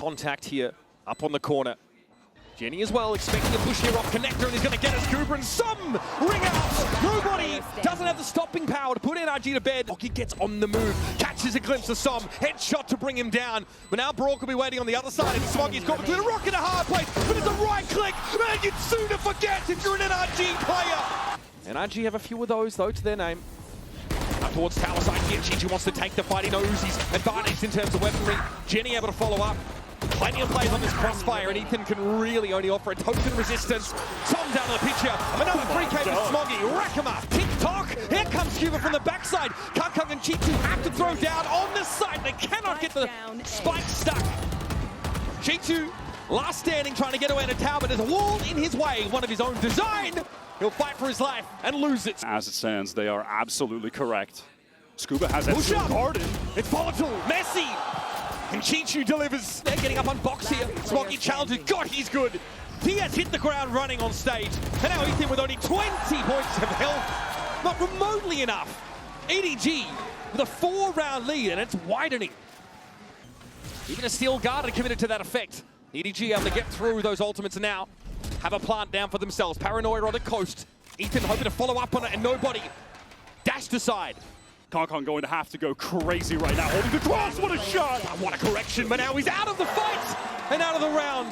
contact here, up on the corner. Jenny as well, expecting a push here off connector, and he's going to get a scooper, and some ring out. Nobody doesn't have the stopping power to put NRG to bed. He gets on the move, catches a glimpse of Som, headshot to bring him down. But now Brock will be waiting on the other side, and Smoggy's got between a rock and a hard place, but it's a right click, and you'd sooner forget if you're an NRG player. NRG have a few of those, though, to their name. Up towards tower side here, Chichi wants to take the fight. He knows he's advantaged in terms of weaponry. Jenny able to follow up. Plenty of plays on this crossfire, and Ethan can really only offer a token resistance. Tom down to the picture. Another 3K for Smoggy. Rack him up. Tick-tock. Here comes Scuba from the backside. Kankang and Chichu have to throw down on the side. They cannot get the spike stuck. Chichu, last standing, trying to get away to tower, but there's a wall in his way. One of his own design. He'll fight for his life and lose it. As it stands, they are absolutely correct. Scuba has that still guarded. It's volatile. Messi. And Chichu delivers. They're getting up on box here. Smoggy challenges. God, he's good. He has hit the ground running on stage. And now Ethan with only 20 points of health. Not remotely enough. EDG with a 4-round lead, and it's widening. Even a steel guard are committed to that effect. EDG able to get through those ultimates now. Have a plant down for themselves. Paranoia on the coast. Ethan hoping to follow up on it, and nobody. Dashed aside. Kankang going to have to go crazy right now, holding the cross. What a shot! What a correction, but now he's out of the fight and out of the round.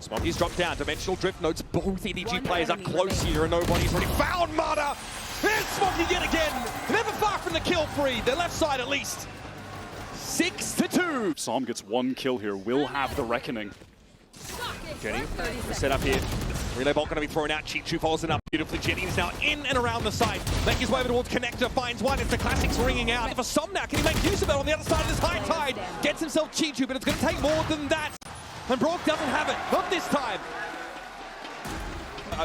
Smoggy's dropped down. Dimensional drift notes both EDG players up close here, and nobody's already found Mata. Here's Smoggy yet again. Never far from the kill free. The left side at least. 6-2. Som gets one kill here. Will have the reckoning. Jenny, set up here. Relay bolt going to be thrown out. Chichu follows it up beautifully. Jenny is now in and around the side. Making his way over towards connector. Finds one. It's the classics ringing out. For Som now, can he make use of it on the other side of this high tide? Gets himself Chichu, but it's going to take more than that. And Brock doesn't have it. Not this time.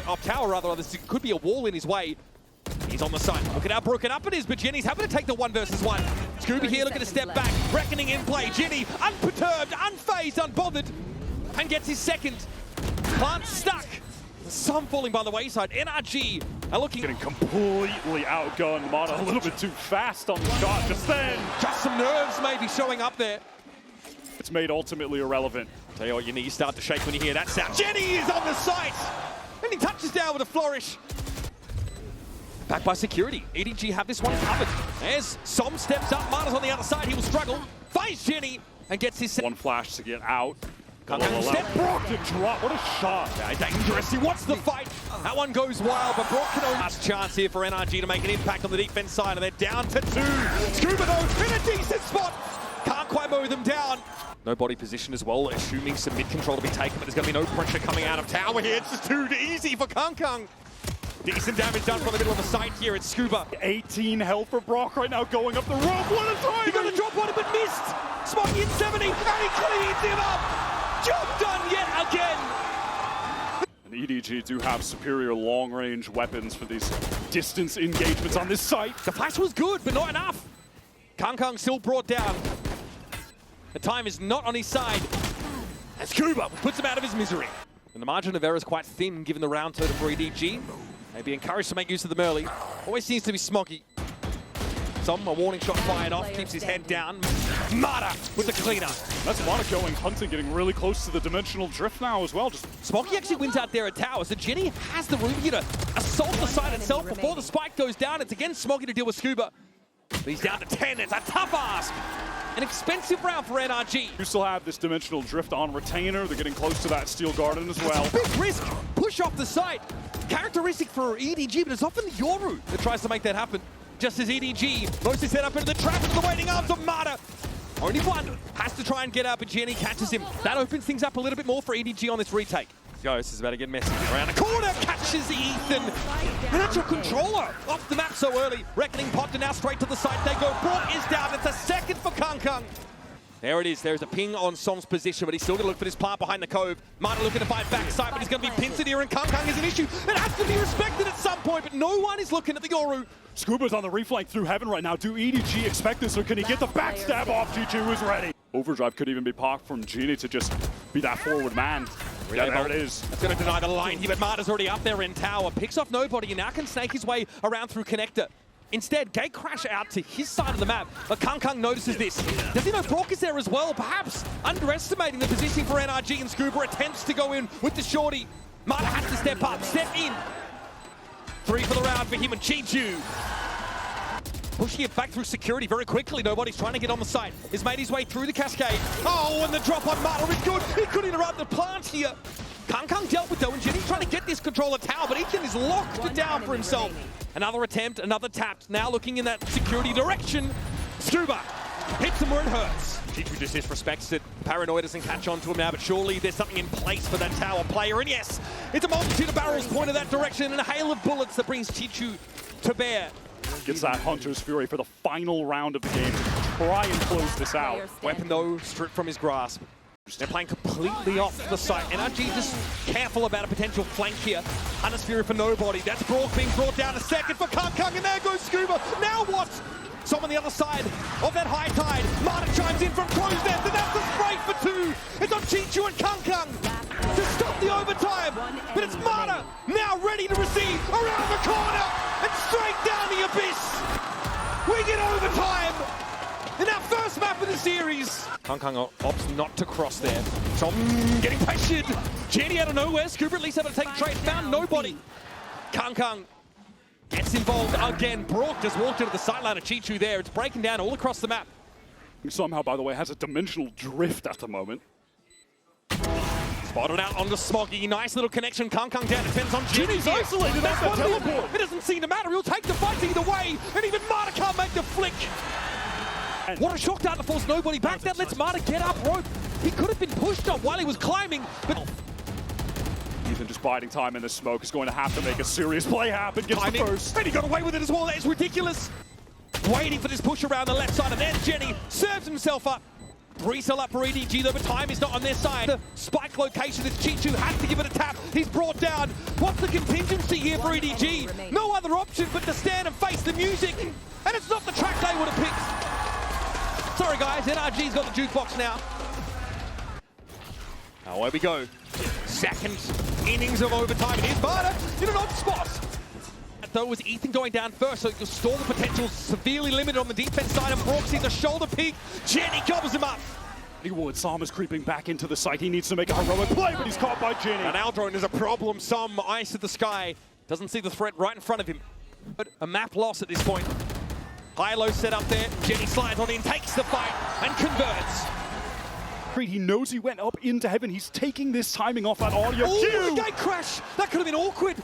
Off tower, rather. This could be a wall in his way. He's on the side. Look at how broken up it is, but Jenny's happy to take the 1 versus 1. Scooby here looking to step back. Reckoning in play. Jenny, unperturbed, unfazed, unbothered. And gets his second. Plant stuck. Some falling by the wayside. NRG are looking... Getting completely outgunned. Mata a little bit too fast on the shot just then. Just some nerves maybe showing up there. It's made ultimately irrelevant. Tell you what, your knees start to shake when you hear that sound. Jenny is on the site! And he touches down with a flourish. Back by security. EDG have this one covered. As Som steps up, Mata's on the other side. He will struggle. Finds Jenny and gets his... One flash to get out. Step Brock to drop. What a shot. Dangerous. He wants the fight. That one goes wild, but Brock can only... Last chance here for NRG to make an impact on the defense side, and they're down to 2. Scuba though in a decent spot. Can't quite mow them down. No body position as well, assuming some mid control to be taken, but there's going to be no pressure coming out of tower here. It's just too easy for Kankang. Decent damage done from the middle of the site here. It's Scuba. 18 health for Brock right now, going up the rope. What a time! He got a drop on it, but missed. Smoggy in 70, and he cleans him up. Job done yet again! And EDG do have superior long-range weapons for these distance engagements on this site. The flash was good, but not enough. Kankang still brought down. The time is not on his side. And Scuba puts him out of his misery. And the margin of error is quite thin given the round total for EDG. Maybe encouraged to make use of the melee. Always seems to be Smoggy. Some, a warning shot fired off, keeps his head down. Mata with the cleaner. That's Mata going hunting, getting really close to the dimensional drift now as well. Smoggy actually wins out there at tower, so Jenny has the room here to assault the site itself before the spike goes down. It's again Smoggy to deal with Scuba. But he's down to 10. It's a tough ask. An expensive round for NRG. You still have this dimensional drift on retainer. They're getting close to that steel garden as well. Big risk. Push off the site. Characteristic for EDG, but it's often the Yoru that tries to make that happen. Just as EDG mostly set up into the trap into the waiting arms of Mata. Only one has to try and get up, and Jenny catches him. That opens things up a little bit more for EDG on this retake. Yo, this is about to get messy. Around the corner, catches Ethan. And that's your controller off the map so early. Reckoning popped, and now straight to the side they go. Brock is down. It's a second for Kankang. There it is. There's a ping on Som's position, but he's still going to look for this plant behind the cove. Mata looking to fight backside, but he's going to be pincered here, and Kankang is an issue. It has to be respected at some point, but no one is looking at the Yoru. Scuba's on the reflank through heaven right now. Do EDG expect this, or can he get the backstab off? Chichu is ready. Overdrive could even be popped from Genie to just be that forward man. Yeah, there it is. That's going to deny the line here, but Mata's already up there in tower. Picks off nobody, and now can snake his way around through connector. Instead, Gate crash out to his side of the map, but Kang notices this. Does he know Brock is there as well? Perhaps underestimating the positioning for NRG, and Scuba attempts to go in with the shorty. Mata has to step up, step in. 3 for the round for him and Chichu. Pushing it back through security very quickly. Nobody's trying to get on the site. He's made his way through the cascade. Oh, and the drop on Mata is good. He could interrupt the plant here. Kang dealt with though, and Jenny's trying to get this controller tower, but Ethan is locked down for himself. Remaining. Another attempt, another tap. Now looking in that security direction. Scuba hits him where it hurts. Chichu just disrespects it. Paranoid doesn't catch on to him now, but surely there's something in place for that tower player. And yes, it's a multitude of barrels pointed that direction and a hail of bullets that brings Chichu to bear. Gets that Hunter's Fury for the final round of the game to try and close this out. Weapon though stripped from his grasp. They're playing completely off the site. NRG just careful about a potential flank here. Hunter's Fury for nobody. That's Brock being brought down a second for Kang, and there goes Scuba. Now what? So on the other side of that high tide, Mata chimes in from close nest, and that's the spray for 2. It's on Chichu and Kang to stop the overtime. But it's Mata now ready to receive around the corner and straight down the abyss. We get overtime in our first map of the series. Kang opts not to cross there. So getting pressured. Jenny out of nowhere. Scuba at least able to take a trade. Found nobody. Kang gets involved again. Brock just walked into the sideline of Chichu there. It's breaking down all across the map. Somehow, by the way, has a dimensional drift at the moment. Spotted out onto Smoggy. Nice little connection. Kang down. Defends on Jenny. Jenny's isolated. That's the teleport. It doesn't seem to matter. He'll take the fight either way. And even Mata can't make the flick. And what a shock dart to force nobody back. That lets Mata get up rope. He could have been pushed up while he was climbing, but Ethan just biding time in the smoke is going to have to make a serious play happen. Gets the first. And he got away with it as well. That is ridiculous. Waiting for this push around the left side, and then Jenny serves himself up. 3-cell up for EDG, though, but time is not on their side. The spike location is Chichu, has to give it a tap. He's brought down. What's the contingency here for EDG? No other option but to stand and face the music. And it's not the track they would have picked. Sorry, guys, NRG's got the jukebox now. Away we go. Second innings of overtime. It is Mata in an odd spot. Though was Ethan going down first, so you'll stall the potential severely limited on the defense side, and Brock sees the shoulder peak. Jenny gobbles him up. Wood, Sam is creeping back into the site. He needs to make a heroic play, but he's caught by Jenny. And Aldrone is a problem. Some ice at the sky. Doesn't see the threat right in front of him. But a map loss at this point. High-low set up there. Jenny slides on in, takes the fight, and converts. He knows he went up into heaven. He's taking this timing off that audio cue. Gate crash! That could have been awkward.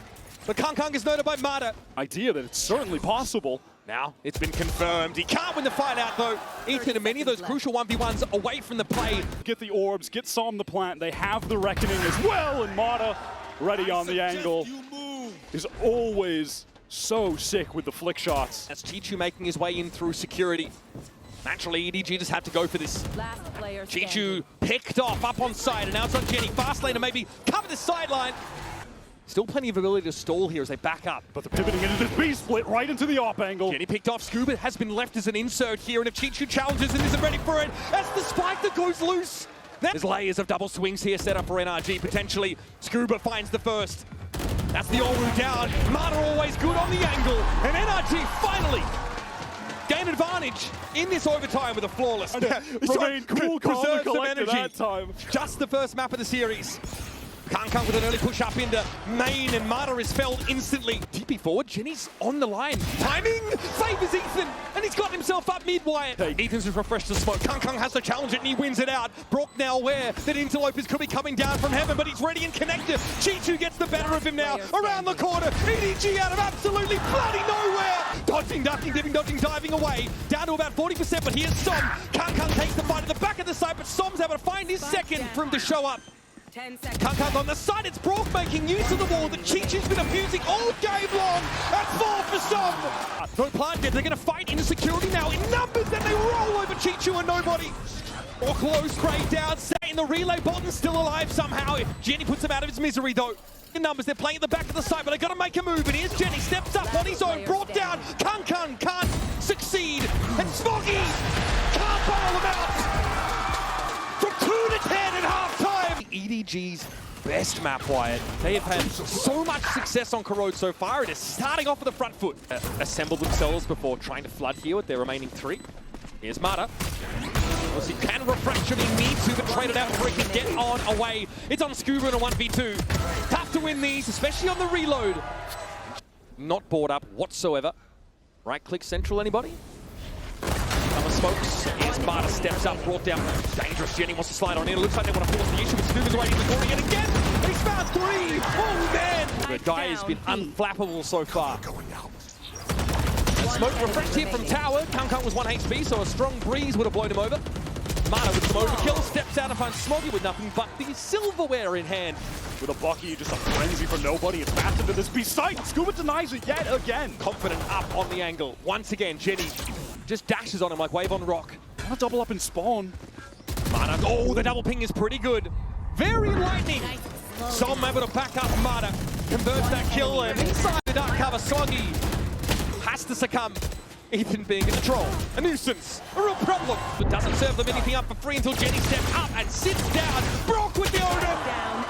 But Kang is noted by Mata. Idea that it's certainly possible. Now it's been confirmed. He can't win the fight out though. Ethan and many of those crucial 1v1s away from the play. Get the orbs, get Psalm the plant. They have the reckoning as well, and Mata ready on the angle. Is always so sick with the flick shots. That's Chichu making his way in through security. Naturally, EDG just have to go for this. Chichu picked off up on side, and now it's on Jenny. Fast lane to maybe cover the sideline. Still plenty of ability to stall here as they back up. But they're pivoting into this B-split right into the op angle. Jenny picked off. Scuba has been left as an insert here, and if Chichu challenges and isn't ready for it, that's the spike that goes loose. There's layers of double swings here set up for NRG, potentially. Scuba finds the first. That's the Oru down. Mata always good on the angle, and NRG finally gain advantage in this overtime with a flawless. Remain cool, calm, and collected that time. Just the first map of the series. Kang with an early push up into main, and Mata is felled instantly. TP forward, Jenny's on the line. Timing favors Ethan, and he's got himself up mid-wire. Ethan's just refreshed the smoke. Kang has to challenge it, and he wins it out. Brock now aware that Interlopers could be coming down from heaven, but he's ready and connected. Chichu gets the better of him now. Around the corner, EDG out of absolutely bloody nowhere. Dodging, ducking, dipping, dodging, diving away. Down to about 40%, but here's Som. Kang takes the fight at the back of the site, but Som's able to find his second for him to show up. Kang on the side, it's Brock making use of the wall that Chichu's been abusing all game long. That's 4 for Som. No plant yet, they're going to fight into security now in numbers, then they roll over Chichu and nobody. Or close, Craig down, sat in the relay, Bolton's still alive somehow. If Jenny puts him out of his misery though. In numbers, they're playing at the back of the site, but they've got to make a move, and here's Jenny, steps up on his own, brought down. Kang can't succeed, and Smoggy can't bail him out. From 2 to 10 at halftime. EDG's best map, Wyatt. They have had so much success on Corrode so far. It is starting off with the front foot. Assembled themselves before trying to flood here with their remaining 3. Here's Mata. He can refresh if he needs to, but trade it out before he can get on away. It's on Scuba in a 1v2. Tough to win these, especially on the reload. Not bored up whatsoever. Right click central, anybody? Summer smokes. Here's Mata, steps up, brought down. Dangerous. Jenny wants to slide on in. It looks like they want to force the issue, but Scuba's waiting in the corner yet again. He's found 3. Oh, man. The guy has been unflappable so far. Smoke refreshed here from Tower. Kung was 1 HP, so a strong breeze would have blown him over. Mata with some overkill, steps out and finds Smoggy with nothing but the silverware in hand. With a Bucky, just a frenzy for nobody. It's fast into this beast sight. Scuba denies it yet again. Confident up on the angle. Once again, Jenny just dashes on him like Wave on Rock. Want to double up and spawn. Mata, oh, the double ping is pretty good. Very lightning. Som able to back up Mata. Converts that kill, and inside the dark cover, Soggy has to succumb. Ethan being a troll, a nuisance, a real problem. But doesn't serve them anything up for free until Jenny steps up and sits down. Brock with the Odin.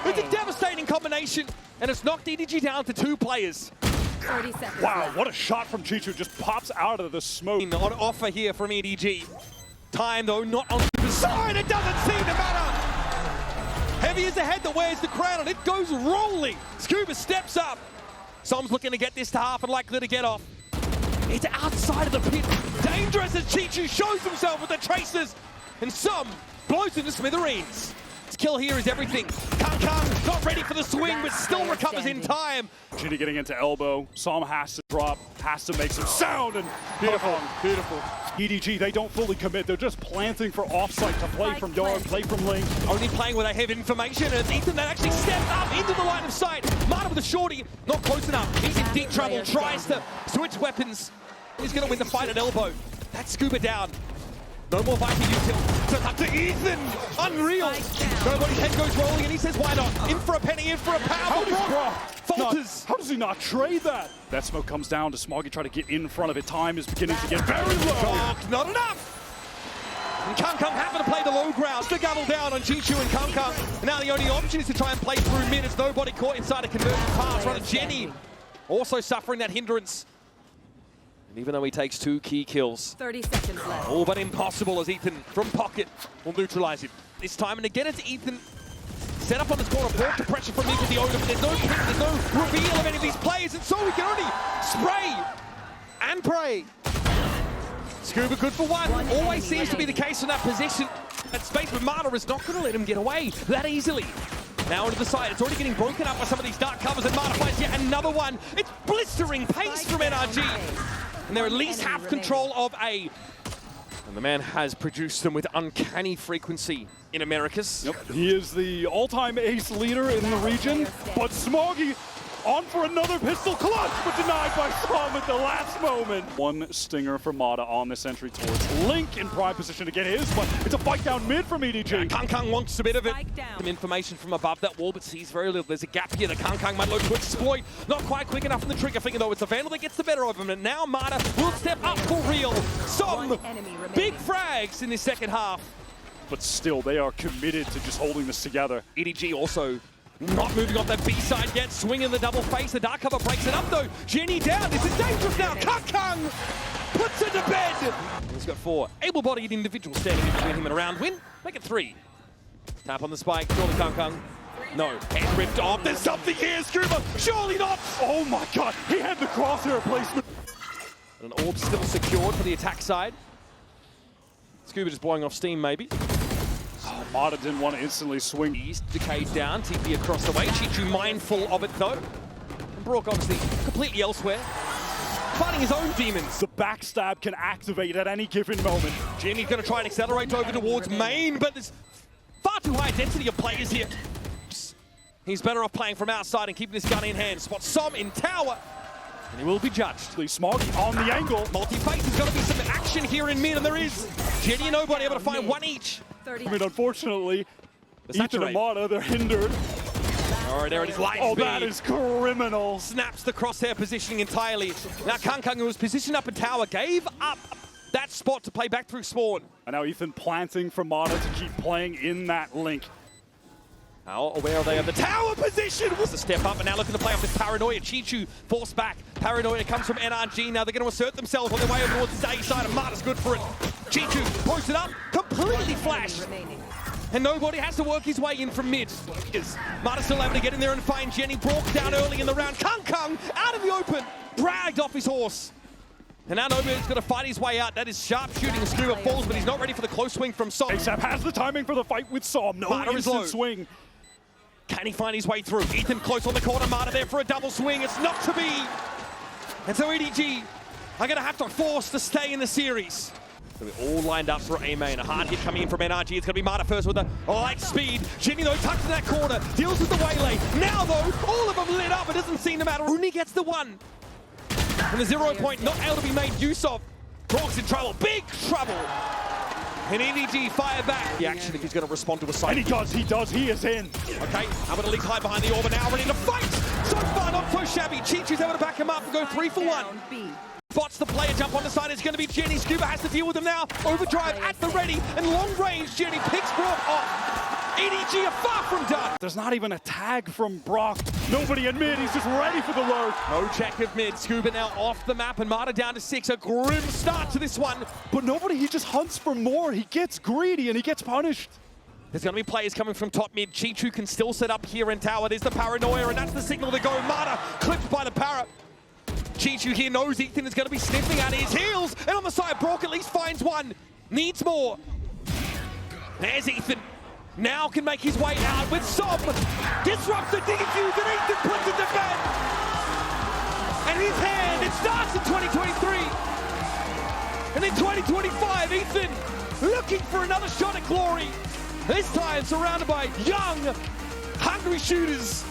It's a devastating combination, and it's knocked EDG down to 2 players. 30 seconds Wow, left. what a shot from Chichu. Just pops out of the smoke. On offer here from EDG. Time, though, not on the side. It doesn't seem to matter. Heavy is the head that wears the crown, and it goes rolling. Scuba steps up. Som's looking to get this to half and likely to get off. It's outside of the pit. Dangerous as Chichu shows himself with the tracers. And Som blows into smithereens. His kill here is everything. Kung not ready for the swing, but still recovers in time. Ginny getting into elbow. Som has to drop, has to make some sound, and beautiful, beautiful. EDG, they don't fully commit. They're just planting for offsite to play from yard, play from lane. Only playing where they have information, and it's Ethan that actually steps up into the line of sight. Mata with a shorty, not close enough. He's in deep trouble, tries to switch weapons. He's going to win the fight at elbow. That's Scuba down. No more Viking util. So it's up to Ethan. Unreal. Nobody's head goes rolling, and he says, why not? In for a penny, in for a power. Falters. How does he not trade that? That smoke comes down to Smoggy, try to get in front of it. Time is beginning to get very low. Not enough. And Kung happen to play the low ground. The double down on Chichu and Kung. Now the only option is to try and play through mid. It's nobody caught inside a conversion pass. Runner Jenny also suffering that hindrance. And even though he takes 2 key kills. 30 seconds left. All but impossible as Ethan from pocket will neutralize him. This time, and again it's Ethan. Set up on this corner, brought to pressure from me with the Odin. There's no pick, there's no reveal of any of these players, and so we can only spray and pray. Scuba good for 1. Always seems to be the case in that position. That space with Mata is not going to let him get away that easily. Now onto the side, it's already getting broken up by some of these dark covers, and Mata finds yet another one. It's blistering pace from NRG. And they're at least have control of A. And the man has produced them with uncanny frequency in Americas. Yep, he is the all-time ace leader in the region, but Smoggy on for another pistol clutch, but denied by Som at the last moment. 1 stinger for Mata on this entry towards Link in prime position to get his, but it's a fight down mid from EDG. Yeah, Kung wants a bit of it. Some information from above that wall, but sees very little. There's a gap here that Kung might look to exploit. Not quite quick enough from the trigger finger, though. It's the Vandal that gets the better of him, and now Mata will step up for real. Som, big frags in the second half. But still, they are committed to just holding this together. EDG also not moving off that B side yet, swinging the double face. The dark cover breaks it up though. Jenny down. This is dangerous now. Kung puts it to bed. He's got 4 able-bodied individuals standing in between him and a round win. Make it 3. Tap on the spike. Surely Kung. No. Head ripped off. There's something here, Scuba. Surely not. Oh my god, he had the crosshair placement. And an orb still secured for the attack side. Scuba just blowing off steam maybe. Oh, Mata didn't want to instantly swing. He's decayed down, TP across the way. Chichu mindful of it though. And Brock obviously completely elsewhere. Fighting his own demons. The backstab can activate at any given moment. Jenny's going to try and accelerate over towards main, but there's far too high density of players here. He's better off playing from outside and keeping this gun in hand. Spots Som in tower, and he will be judged. Smoggy on the angle. Multi-face, there's got to be some action here in mid, and there is. Jenny and nobody able to find 1 each. I mean, unfortunately, Ethan and Mata, they're hindered. All right, there it is, light Oh, speed. that is criminal. Snaps the crosshair positioning entirely. Now Kung, who was positioned up in tower, gave up that spot to play back through spawn. And now Ethan planting for Mata to keep playing in that link. How aware are they of the tower position? What's the step up and now looking to play off this Paranoia. Chichu forced back. Paranoia comes from NRG. Now they're going to assert themselves on their way over towards the A side, and Marta's good for it. Chichu posted up, completely flashed. And nobody has to work his way in from mid. Marta still able to get in there and find Jenny. Brock down early in the round. Kung out of the open, dragged off his horse. And now Nobu's going to fight his way out. That is sharp shooting. Scuba falls, but he's not ready for the close swing from Som. ASAP has the timing for the fight with Som. No instant swing. Can he find his way through? Ethan close on the corner. Marta there for a double swing. It's not to be. And so EDG are going to have to force to stay in the series. So we're all lined up for OMEN. A hard hit coming in from NRG. It's going to be Marta first with a light speed. Jenny, though, tucked in that corner. Deals with the waylay. Now, though, all of them lit up. It doesn't seem to matter. Rooney gets the one. And the 0 point not able to be made use of. Brock's in trouble. Big trouble. And EDG fire back. He actually, if he's going to respond to a side. And he does. He is in. Okay, able to leak high behind the orb, and now ready to fight. So far, not so shabby. Chichu's able to back him up and go 3 for 1. Spots the player, jump on the side. It's going to be Jenny. Scuba has to deal with him now. Overdrive at the ready, and long range. Jenny picks Brock off. EDG are far from done. There's not even a tag from Brock. Nobody in mid. He's just ready for the lurk. No check of mid. Scuba now off the map, and Marta down to 6. A grim start to this one. But nobody, he just hunts for more. He gets greedy, and he gets punished. There's going to be players coming from top mid. Chichu can still set up here in tower. There's the Paranoia, and that's the signal to go. Marta clipped by the Para. Chichu here knows Ethan is going to be sniffing at his heels. And on the side, Brock at least finds one. Needs more. There's Ethan. Now can make his way out with Som. Disrupts the defuse, and Ethan puts it to bed. And his hand, it starts in 2023. And in 2025, Ethan looking for another shot at glory. This time surrounded by young, hungry shooters.